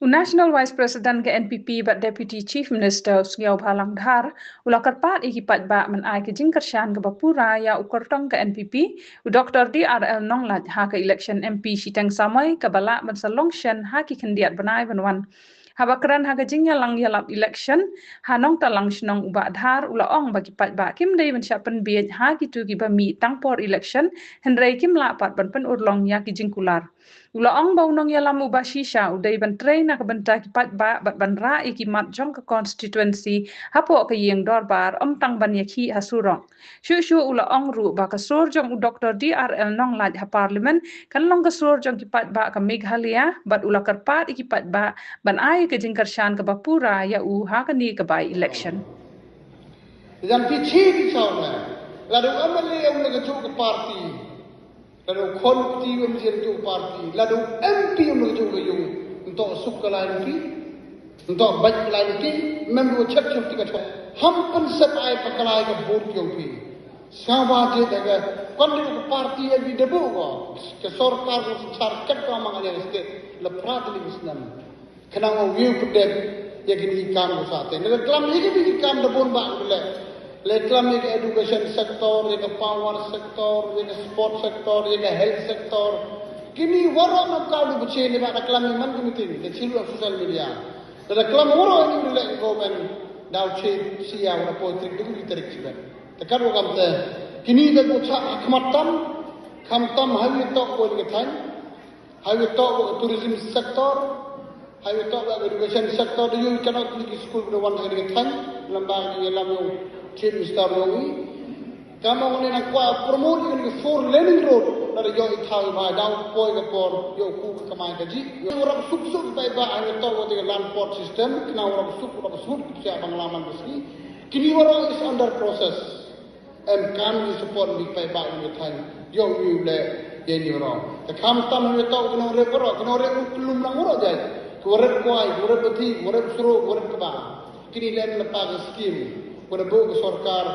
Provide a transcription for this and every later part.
National Vice President ke NPP but Deputy Chief Minister Sungiau Bhalang Dhar ulah kerpat ikipat ba menai ke jingkersyan ke Bapura ya ukertong ke NPP Dr. DRL Nonglat ha ke election MP Sitang Samai ke balak bensalongsen ha ki kendiat benai benwan. Habakran ha ke jingnya lang yalap election hanong talang senong uba dhar ulah ong bagi pat ba kim dei mensyapen biaj ha ki tu ki bami tangpor election hendrei kim lapat ban urlong ya ki jingkular. Ula ong bau nong yalam ubah shisha udai ban train nak benta kipat ba bat ban ra iki mat jong ke constituency hapo ke yeng dorbar tang ban yakhi hasurong. Shu ula ong ru ba kasur jong Dr. DRL nong laj ha parlimen kan long kasur jong kipat ba ke Meghalaya bat ula kerpat ikipat ba ban ai ke jingkarsyan ke Bapura ya ha ke ni ke by election. Yang pichi di sana, lalu amalnya yang mengejuk ke parti. Lalu konti yang menjadi parti, lalu MP yang menjadi yung untuk suka lain lagi, untuk baik lain lagi, memang cek cek tiga cek. Hampan sepai pakalai ke board yang pi. Sama je daga konti ke parti yang di debu ko, ke sorkar besar cek kau mengajar state, leprat lagi senam. Kenapa view pedek yang ini ikam usate. Negara kelam ini ikam debun bang boleh. Leklam ke education sektor, ke power sektor, ke sport sektor, ke health sektor. Kini warok nak kau di beci ni mak leklam man kemitin, ke cilu social media. Dan leklam warok ini boleh government dau cik siang na poetry dulu diterik siapa. Tekan wakam te. Kini dah ucap kamtam hawi tok boleh ketan, hawi tok tourism sektor, hawi tok education sektor. You cannot pergi school berwan dengan ketan, lambang yang lalu. Chief Minister Yongi, kamu ini nak kuat promote ini 4 laning road dari yo ithai ba down poi ke por yo ku kamai kaji yo orang suk pai ba ai to wo dengan land port system kena orang suk siap pengalaman besi kini orang is under process and can we support di pai ba ini ithai yo you le ye ni ro the kam tam ni to kena re belum nang ro jai korek kuai korek beti korek suru korek ba kini len lepas skim pada buku sorkar,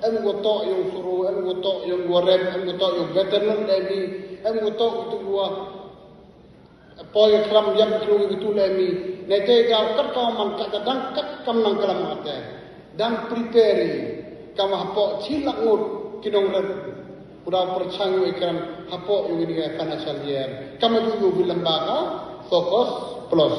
gotok yang suruh, gotok yang goreng, gotok yang veteran lagi, gotok itu gua poi kelam yang kru itu lagi. Nanti kau kau mangkat kadang kam nang kelam mata, dan prepare kamu hapok cilak ngut kinong red. Udah percaya ikan hapok yang ini financial year. Kamu tu bilang baka fokus plus.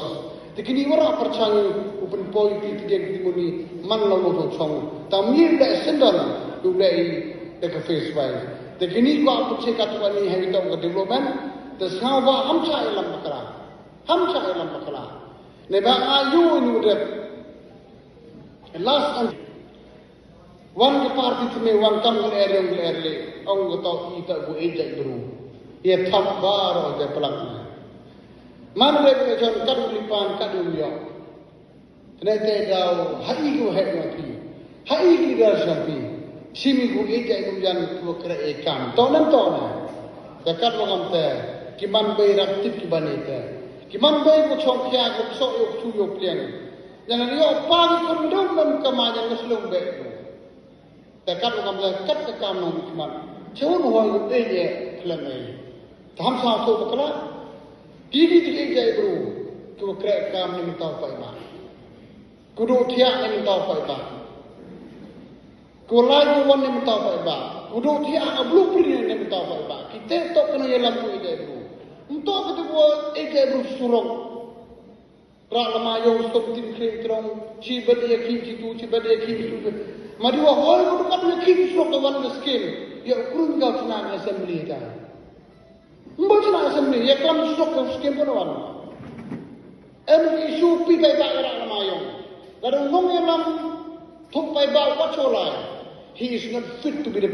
Tikini wara percaya open point itu dia dimuni man lalu song. Tamir dah sendal dulai dekat Facebook. Tikini ko apa cakap tuan ni hari tahu ke development. Tersawa hamsa ilam bakala. Neba ayu ini udah last one ke parti tu me one kam lerle. Ang gotok ita go ejak dulu. Ia tak baru ada pelakna. Mana mereka macam kadu lipan kadu liok. Kenapa dah hari ku hari mati, hari kita sampai. Simi ku ejak kemudian ku kera ekam. Tahun. Dekat orang ter, kiman bay raktif kiban itu. Kiman bay ku congkia ku sok yuk tu yuk liang. Jangan liok pagi kondom dan kemajan keselum bay. Dekat orang ter kat tekam nong kiman. Cuma orang ejak kelamai. Taham satu berkerak. Diri jai bro, tu kerek kam ni minta apa iba, kudu tiak ni minta apa iba, kulai kuwan ni minta apa iba, kudu tiak blueprint ni minta apa iba. Kita tak kena yelam tu jai bro, untuk kita buat jai bro surong, rak lama yang stop tim krim terong, cibat dia kim cibat dia kim itu, madua hoi kudu kan dia kim surong kawan miskin, ya kurun kau senang assembly dah. Macam mana assembly? Ya kelam susuk ke skim pun awan. Isu pi pai ba era namayong. Lalu nong yelam thuk pai ba wacholai. He is not fit to be the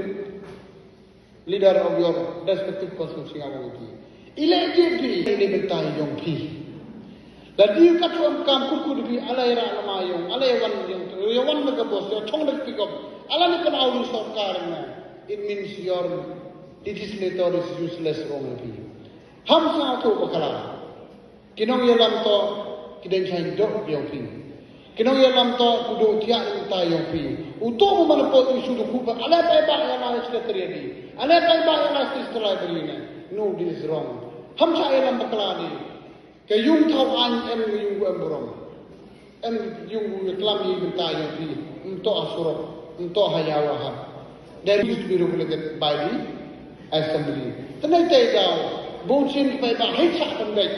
leader of your respective constituency awang pi. Ilai ini bentai yong pi. Dan dia kata kam kuku di alai era namayong, alai wan mereka bos, dia chong lek pick up. Ala ni kan awal sorkar na. It means your legislator is useless wrong lagi. Hamsa tu bakala. Kinong yelam to kiden chain dok yang pi. Kinong yelam to kudu tiak minta yang pi. Untuk mana pot isu tu kuba. Ala pai ba yang secretary ni. Ala pai ba yang assistant library ni. No, this is wrong. Hamsa yelam bakala ni. Ke yung thau an em yung borom. Em yung klami benta yung pi untuk asuro untuk hayawahan. There used to be regulated by the assembly. Tanay tayo daw, bonsin pa iba hitsa pandai.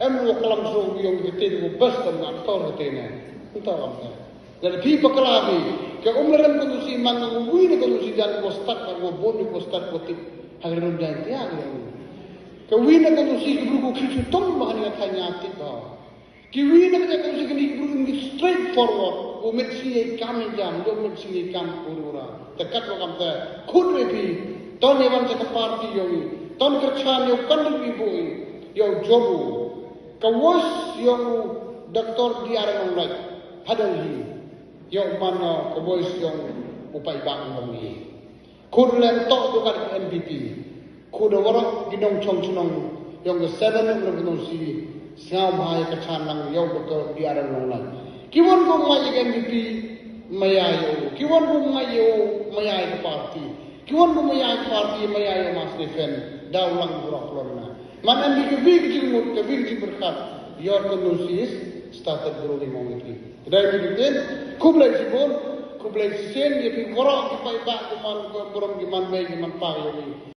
Em wo kalam so yung kitin wo bus tam na tor kitin. Untuk apa? Dari pi paklabi ke umran ko si mang uwi na ko si dan ko start na ko bon ko start ko tip hagron dan tiya ko. Ke wi na ko si ko kitu tom ba ni kanya tip ba. Kiwi na kita kasi kini berungi straightforward. Umat sini kami jam, umat sini kami urura. Dekat wakam te, kudre pi. Ton ewan sa parti yogi, ton kerjaan yo kandung ibu yo jobu. Kawas yo doktor di arah nolak, padahal yo mana kawas yo upai bang nolak. Kudre tok tu kan NPP. Kudre warak ginong chong chong yo ke 7 orang ginong si. Siapa bahaya kecanang yau betul di arah nolak. Kiwan ko mai MVP mayayo. Kiwan ko mayo mayayo parti. Kiwan ko mayayo parti mayayo mas defend. Daulang burak lorna. Mana ni kebir jimut kebir jimberkat. Your condolences started growing on it. Dari begini, kublai jibun, kublai sen, dia pi borong di pai bak kuman borong di man bay di man payo ni.